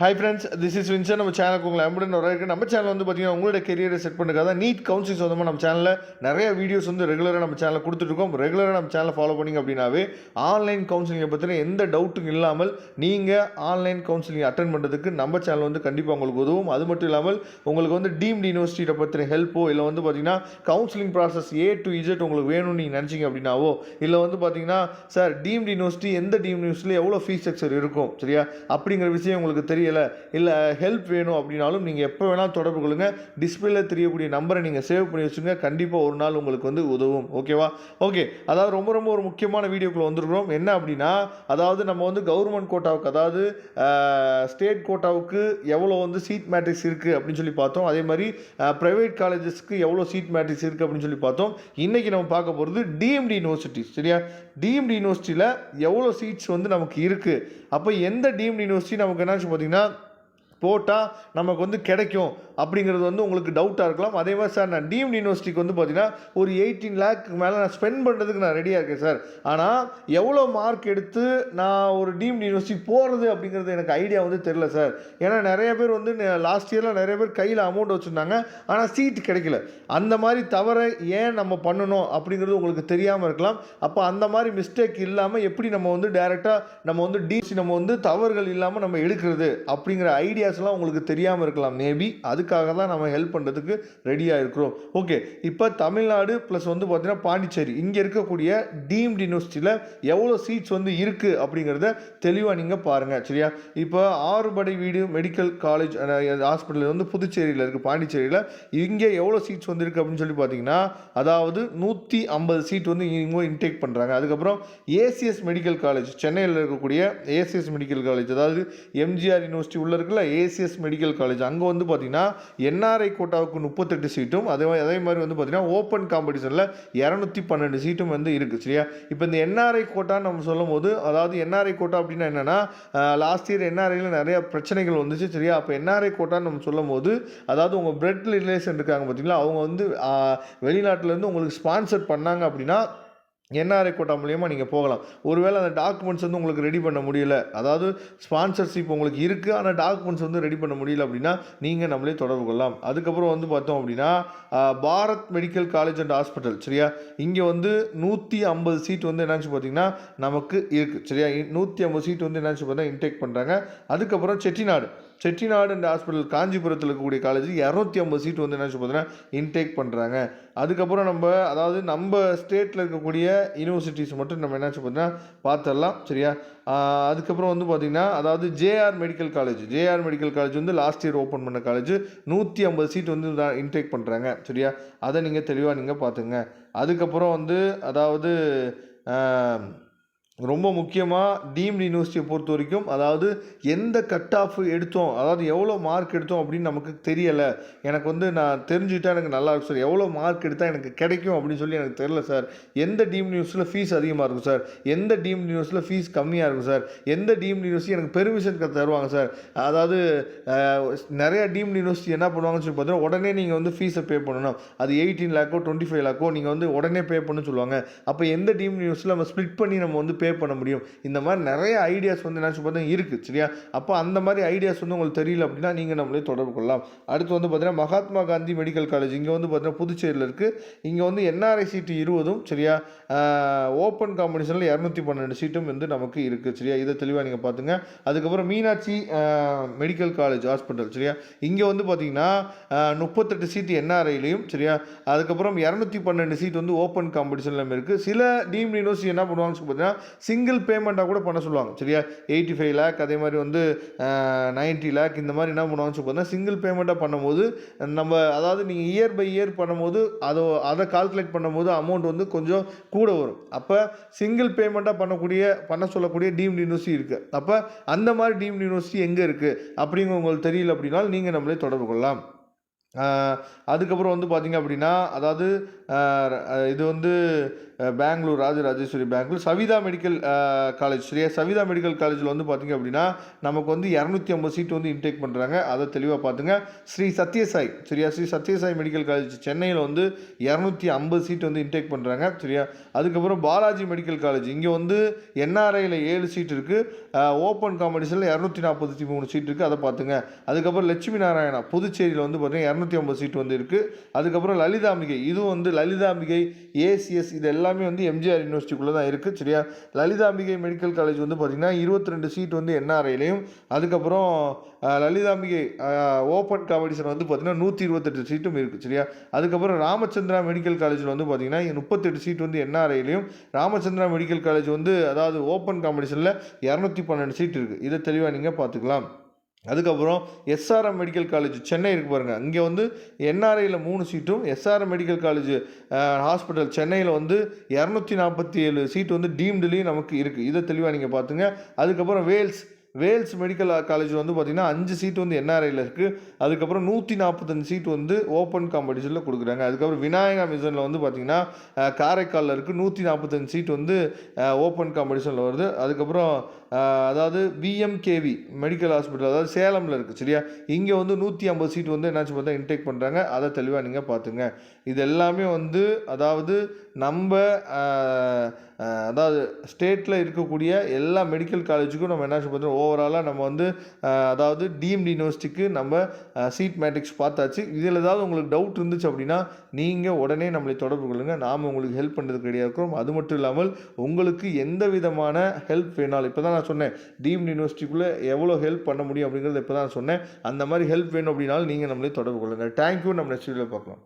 Hi friends, this is Vincent. நம்ம சேனலுக்கு உங்களை அன்புடன் வரவேற்கிறேன். நம்ம சேனல் வந்து பார்த்தீங்கன்னா உங்களோட கெரியரை செட் பண்ணுறதுக்காக நீட் கவுன்சிலிங் சொந்தமாக நம்ம சேனலில் நிறைய வீடியோஸ் வந்து ரெகுலராக நம்ம சேனலில் கொடுத்துட்ருக்கோம். ரெகுலராக நம்ம சேனலை ஃபாலோ பண்ணிங்க அப்படின்னாவே ஆன்லைன் கவுன்சிலிங்கை பற்றின எந்த டவுட்டும் இல்லாமல் நீங்கள் ஆன்லைன் கவுன்சிலிங் அட்டன் பண்ணுறதுக்கு நம்ம சேனல் வந்து கண்டிப்பாக உங்களுக்கு உதவும். அது மட்டும் இல்லாமல் உங்களுக்கு வந்து டீம்டு யூனிவர்சிட்டியை பற்றின ஹெல்ப்போ இல்லை வந்து பார்த்தீங்கன்னா counselling process A to Z உங்களுக்கு வேணும்னு நீங்கள் நினச்சிங்க அப்படின்னாவோ இல்லை வந்து பார்த்தீங்கன்னா சார் டீம்டு யூனிவர்சிட்டி எந்த டீம்டு யூனிவர்சிட்டியில் எவ்வளோ ஃபீஸ் ஸ்ட்ரக்சர் இருக்கும் சரியா அப்படிங்கிற விஷயம் உங்களுக்கு தெரியலை இல்லை ஹெல்ப் வேணும் அப்படின்னாலும் நீங்கள் எப்போ வேணாலும் தொடர்பு கொள்ளுங்க. டிஸ்பிளேல தெரியக்கூடிய நம்பரை நீங்கள் சேவ் பண்ணி வச்சுங்க. கண்டிப்பாக ஒரு நாள் உங்களுக்கு வந்து உதவும். ஓகேவா? ஓகே, அதாவது ரொம்ப ரொம்ப ஒரு முக்கியமான வீடியோக்குள்ள வந்துருக்கிறோம். என்ன அப்படின்னா, அதாவது நம்ம வந்து கவர்மெண்ட் கோட்டாவுக்கு, அதாவது ஸ்டேட் கோட்டாவுக்கு எவ்வளோ வந்து சீட் மேட்ரிக்ஸ் இருக்குது அப்படின்னு சொல்லி பார்த்தோம். அதே மாதிரி ப்ரைவேட் காலேஜஸ்க்கு எவ்வளோ சீட் மேட்ரிக்ஸ் இருக்குது அப்படின்னு சொல்லி பார்த்தோம். இன்றைக்கி நம்ம பார்க்க போகிறது டிஎம்டி யூனிவர்சிட்டி சரியா. டிஎம்டி யூனிவர்சிட்டியில் எவ்வளோ சீட்ஸ் வந்து நமக்கு இருக்குது, அப்போ எந்த டிஎம்டி யூனிவர்சிட்டி நமக்கு என்னாச்சு பார்த்தீங்கன்னா போட்டால் நமக்கு வந்து கிடைக்கும் அப்படிங்கிறது வந்து உங்களுக்கு டவுட்டாக இருக்கலாம். அதே மாதிரி சார் நான் டீம்டு யூனிவர்சிட்டிக்கு வந்து பார்த்தீங்கன்னா ஒரு 18 லேக்கு மேலே நான் ஸ்பெண்ட் பண்ணுறதுக்கு நான் ரெடியாக இருக்கேன் சார். ஆனால் எவ்வளோ மார்க் எடுத்து நான் ஒரு டீம்டு யூனிவர்சிட்டி போகிறது அப்படிங்கிறது எனக்கு ஐடியா வந்து தெரில சார். ஏன்னா நிறைய பேர் வந்து லாஸ்ட் இயரில் நிறைய பேர் கையில் அமௌண்ட் வச்சுருந்தாங்க, ஆனால் சீட்டு கிடைக்கல. அந்த மாதிரி தவறை ஏன் நம்ம பண்ணணும் அப்படிங்கிறது உங்களுக்கு தெரியாமல் இருக்கலாம். அப்போ அந்த மாதிரி மிஸ்டேக் இல்லாமல் எப்படி நம்ம வந்து டைரெக்டாக நம்ம வந்து நம்ம வந்து தவறுகள் இல்லாமல் நம்ம எடுக்கிறது அப்படிங்கிற ஐடியாஸ்லாம் உங்களுக்கு தெரியாமல் இருக்கலாம். மேபி அதுக்காக தான் நம்ம ஹெல்ப் பண்ணுறதுக்கு ரெடியாக இருக்கிறோம். ஓகே, இப்போ தமிழ்நாடு ப்ளஸ் வந்து பார்த்தீங்கன்னா பாண்டிச்சேரி இங்கே இருக்கக்கூடிய டீம்டு யூனிவர்சிட்டியில் எவ்வளோ சீட்ஸ் வந்து இருக்குது அப்படிங்கிறத தெளிவாக நீங்கள் பாருங்கள் சரியா. இப்போ ஆறுபடை வீடு மெடிக்கல் காலேஜ் ஹாஸ்பிட்டல் வந்து புதுச்சேரியில் இருக்குது, பாண்டிச்சேரியில். இங்கே எவ்வளோ சீட்ஸ் வந்து இருக்குது அப்படின்னு சொல்லி பார்த்தீங்கன்னா, அதாவது 150 சீட் வந்து இவங்க இன்டேக் பண்ணுறாங்க. அதுக்கப்புறம் ஏசிஎஸ் மெடிக்கல் காலேஜ் சென்னையில் இருக்கக்கூடிய ஏசிஎஸ் மெடிக்கல் காலேஜ், அதாவது எம்ஜிஆர் யூனிவர்சிட்டி உள்ள இருக்குல்ல ஏசிஎஸ் மெடிக்கல் காலேஜ், அங்கே வந்து பார்த்தீங்கன்னா என்ஆர்ஐ கோட்டாவுக்கு 38 சீட்டும் அதே மாதிரி வந்து பார்த்தீங்கன்னா ஓப்பன் காம்படிஷனில் 212 சீட்டும் வந்து இருக்குது சரியா. இப்போ இந்த என்ஆர்ஐ கோட்டான்னு நம்ம சொல்லும் போது, அதாவது என்ஆர்ஐ கோட்டா அப்படின்னா என்னென்னா, லாஸ்ட் இயர் என்ஆர்ஐயில் நிறைய பிரச்சனைகள் வந்துச்சு சரியா. அப்போ என்ஆர்ஐ கோட்டான்னு நம்ம சொல்லும் போது, அதாவது உங்கள் பிளட் ரிலேஷன் இருக்காங்க பார்த்தீங்களா, அவங்க வந்து வெளிநாட்டிலேருந்து உங்களுக்கு ஸ்பான்சர் பண்ணாங்க அப்படின்னா என்ஆர்ஐ கோட்டா மூலியமாக நீங்கள் போகலாம். ஒருவேளை அந்த டாக்குமெண்ட்ஸ் வந்து உங்களுக்கு ரெடி பண்ண முடியல, அதாவது ஸ்பான்சர்ஷிப் உங்களுக்கு இருக்குது ஆனால் டாக்குமெண்ட்ஸ் வந்து ரெடி பண்ண முடியல அப்படின்னா நீங்கள் நம்மளே தொடர்பு கொள்ளலாம். அதுக்கப்புறம் வந்து பார்த்தோம் அப்படின்னா Bharat medical college and hospital சரியா. இங்கே வந்து 150 சீட் வந்து என்னாச்சு பார்த்தீங்கன்னா நமக்கு இருக்குது சரியா. 150 சீட் வந்து என்னாச்சு பார்த்தா இன்டேக் பண்ணுறாங்க. அதுக்கப்புறம் செட்டிநாடு அண்ட் ஹாஸ்பிட்டல் காஞ்சிபுரத்தில் இருக்கக்கூடிய காலேஜ் 250 சீட் வந்து என்னாச்சு பார்த்தீங்கன்னா இன்டேக் பண்ணுறாங்க. அதுக்கப்புறம் அதாவது நம்ம ஸ்டேட்டில் இருக்கக்கூடிய யூனிவர்சிட்டிஸ் மட்டும் நம்ம என்னாச்சு பார்த்தீங்கன்னா பார்த்துடலாம் சரியா. அதுக்கப்புறம் வந்து பார்த்திங்கன்னா, அதாவது ஜேஆர் மெடிக்கல் காலேஜ் வந்து லாஸ்ட் இயர் ஓப்பன் பண்ண காலேஜ் 150 சீட் வந்து இன்டேக் பண்ணுறாங்க சரியா. அதை நீங்கள் தெளிவாக நீங்கள் பார்த்துங்க. அதுக்கப்புறம் வந்து அதாவது ரொம்ப முக்கியமாக டீம்டு யூனிவர்சிட்டியை பொறுத்த வரைக்கும், அதாவது எந்த கட் ஆஃப் எடுத்தோம், அதாவது எவ்வளோ மார்க் எடுத்தோம் அப்படின்னு நமக்கு தெரியலை. எனக்கு வந்து நான் தெரிஞ்சுக்கிட்டா எனக்கு நல்லா இருக்கும் சார். எவ்வளோ மார்க் எடுத்தால் எனக்கு கிடைக்கும் அப்படின்னு சொல்லி எனக்கு தெரியல சார். எந்த டீம்டு யூனிவர்சிட்டியில் ஃபீஸ் அதிகமாக இருக்கும் சார், எந்த டீம்டு யூனிவர்சிட்டியில் ஃபீஸ் கம்மியாக இருக்கும் சார், எந்த டீம்டு யூனிவர்சிட்டி எனக்கு பெர்மிஷன் தருவாங்க சார். அதாவது நிறைய டீம்டு யூனிவர்சிட்டி என்ன பண்ணுவாங்கன்னு சொல்லி பார்த்தீங்கன்னா, உடனே நீங்கள் வந்து ஃபீஸை பே பண்ணணும். அது 18 லேக்கோ 25 லேக்கோ நீங்கள் வந்து உடனே பே பண்ணணும்னு சொல்லுவாங்க. அப்போ எந்த டீம்டு யூனிவர்சிட்டியில் நம்ம ஸ்ப்ளிட் பண்ணி நம்ம வந்து பே பண்ண முடியும். இந்த மாதிரி நிறைய ஐடியாஸ் வந்து என்ன பார்த்தா இருக்குது சரியா. அப்போ அந்த மாதிரி ஐடியாஸ் வந்து உங்களுக்கு தெரியல அப்படின்னா நீங்கள் நம்மளே தொடர்பு கொள்ளலாம். அடுத்து வந்து பார்த்தீங்கன்னா மகாத்மா காந்தி மெடிக்கல் காலேஜ் இங்கே வந்து பார்த்தீங்கன்னா புதுச்சேரியில் இருக்குது. இங்கே வந்து என்ஆர்ஐ சீட்டு 20 சரியா. ஓப்பன் காம்படிஷனில் 212 சீட்டும் வந்து நமக்கு இருக்குது சரியா. இதை தெளிவாக நீங்கள் பார்த்துங்க. அதுக்கப்புறம் மீனாட்சி மெடிக்கல் காலேஜ் ஹாஸ்பிட்டல் சரியா. இங்கே வந்து பார்த்தீங்கன்னா 38 சீட்டு என்ஆர்ஐலையும் சரியா. அதுக்கப்புறம் 212 சீட் வந்து ஓப்பன் காம்படிஷனில் இருக்குது. சில டீம்டு யூனிவர்சிட்டி என்ன பண்ணுவாங்கன்னு பார்த்தீங்கன்னா சிங்கிள் பேமெண்ட்டாக கூட பண்ண சொல்லுவாங்க சரியா. 85 லேக் அதே மாதிரி வந்து 90 லேக் இந்த மாதிரி என்ன பண்ணுவாங்கன்னு சொல்லி பார்த்தீங்கன்னா சிங்கிள் பேமெண்ட்டாக பண்ணும்போது நம்ம, அதாவது நீங்கள் இயர் பை இயர் பண்ணும்போது அதை கால்குலேட் பண்ணும்போது அமௌண்ட் வந்து கொஞ்சம் கூட வரும். அப்போ சிங்கிள் பேமெண்ட்டாக பண்ண சொல்லக்கூடிய டீம்டு யூனிவர்சிட்டி இருக்குது. அப்போ அந்த மாதிரி டீம்டு யூனிவர்சிட்டி எங்கே இருக்குது அப்படிங்கிற உங்களுக்கு தெரியல அப்படின்னா நீங்கள் நம்மளே தொடர்பு கொள்ளலாம். அதுக்கப்புறம் வந்து பார்த்திங்க அப்படின்னா, அதாவது இது வந்து பெங்களூர் ராஜராஜேஸ்வரி பெங்களூர். சவிதா மெடிக்கல் காலேஜ் சரியா, சவிதா மெடிக்கல் காலேஜில் வந்து பார்த்திங்க அப்படின்னா நமக்கு வந்து 250 சீட் வந்து இன்டேக் பண்ணுறாங்க. அதை தெளிவாக பார்த்துங்க. ஸ்ரீ சத்யசாய் சரியா, ஸ்ரீ சத்யசாய் மெடிக்கல் காலேஜ் சென்னையில் வந்து 250 சீட் வந்து இன்டேக் பண்ணுறாங்க சரியா. அதுக்கப்புறம் பாலாஜி மெடிக்கல் காலேஜ் இங்கே வந்து என்ஆர்ஐயில் 7 சீட் இருக்குது, ஓப்பன் காம்படிஷனில் 243 சீட் இருக்குது, அதை பார்த்துங்க. அதுக்கப்புறம் லட்சுமி நாராயணா புதுச்சேரியில் வந்து பார்த்திங்கன்னா 250 சீட் வந்து இருக்குது. அதுக்கப்புறம் லலிதாம்பிகை, இதுவும் வந்து லலிதாம்பிகை ஏசிஎஸ் இது எல்லாமே வந்து எம்ஜிஆர் யூனிவர்சிட்டிக்குள்ளே தான் இருக்குது சரியா. லலிதாம்பிகை மெடிக்கல் காலேஜ் வந்து பார்த்திங்கன்னா 22 சீட் வந்து என்ஆர்ஐலையும், அதுக்கப்புறம் லலிதாம்பிகை ஓப்பன் காம்படிஷன் வந்து பார்த்திங்கன்னா 128 சீட்டும் இருக்குது சரியா. அதுக்கப்புறம் ராமச்சந்திரா மெடிக்கல் காலேஜில் வந்து பார்த்திங்கன்னா 38 சீட் வந்து என்ஆர்ஐலையும், ராமச்சந்திரா மெடிக்கல் காலேஜ் வந்து அதாவது ஓப்பன் காம்படிஷனில் 212 சீட் இருக்குது. இதை தெளிவாக நீங்கள் பார்த்துக்கலாம். அதுக்கப்புறம் எஸ்ஆர்எம் மெடிக்கல் காலேஜ் சென்னை இருக்குது பாருங்கள், இங்கே வந்து என்ஆர்ஐயில் 3 சீட்டும், எஸ்ஆர்எம் மெடிக்கல் காலேஜ் ஹாஸ்பிட்டல் சென்னையில் வந்து 247 சீட் வந்து டீம்டுலேயும் நமக்கு இருக்குது. இதை தெளிவாக நீங்கள் பார்த்துங்க. அதுக்கப்புறம் வேல்ஸ் மெடிக்கல் காலேஜ் வந்து பார்த்திங்கன்னா 5 சீட் வந்து என்ஆர்ஐயில் இருக்குது. அதுக்கப்புறம் 145 சீட் வந்து ஓப்பன் காம்படிஷனில் கொடுக்குறாங்க. அதுக்கப்புறம் விநாயகா மிஷனில் வந்து பார்த்திங்கன்னா காரைக்காலில் இருக்குது, 145 சீட் வந்து ஓப்பன் காம்படிஷனில் வருது. அதுக்கப்புறம் அதாவது பிஎம்கேவி மெடிக்கல் ஹாஸ்பிட்டல் அதாவது சேலமில் இருக்குது சரியா, இங்கே வந்து 150 சீட் வந்து என்னாச்சு பார்த்தா இன்டேக் பண்ணுறாங்க. அதை தெளிவாக நீங்கள் பார்த்துங்க. இது எல்லாமே வந்து அதாவது நம்ம அதாவது ஸ்டேட்டில் இருக்கக்கூடிய எல்லா மெடிக்கல் காலேஜுக்கும் நம்ம என்னாச்சு பார்த்தோம் ஓவராலாக நம்ம வந்து அதாவது டீம்டு யூனிவர்சிட்டிக்கு நம்ம சீட் மேட்ரிக்ஸ் பார்த்தாச்சு. இதில் ஏதாவது உங்களுக்கு டவுட் இருந்துச்சு அப்படின்னா நீங்கள் உடனே நம்மளை தொடர்பு கொள்ளுங்கள், நாம் உங்களுக்கு ஹெல்ப் பண்ணுறதுக்கு ரெடியாக இருக்கிறோம். அது மட்டும் இல்லாமல் உங்களுக்கு எந்த விதமான ஹெல்ப் வேணாலும், இப்போ தான் நான் சொன்னேன் டீம்டு யூனிவர்சிட்டிக்குள்ளே எவ்வளோ ஹெல்ப் பண்ண முடியும் அப்படிங்கிறது இப்போ தான் சொன்னேன். அந்த மாதிரி ஹெல்ப் வேணும் அப்படின்னாலும் நீங்கள் நம்மளே தொடர்பு கொள்ளுங்கள். தேங்க்யூ. நம்ம நெக்ஸ்ட் வீடியோவில் பார்க்கலாம்.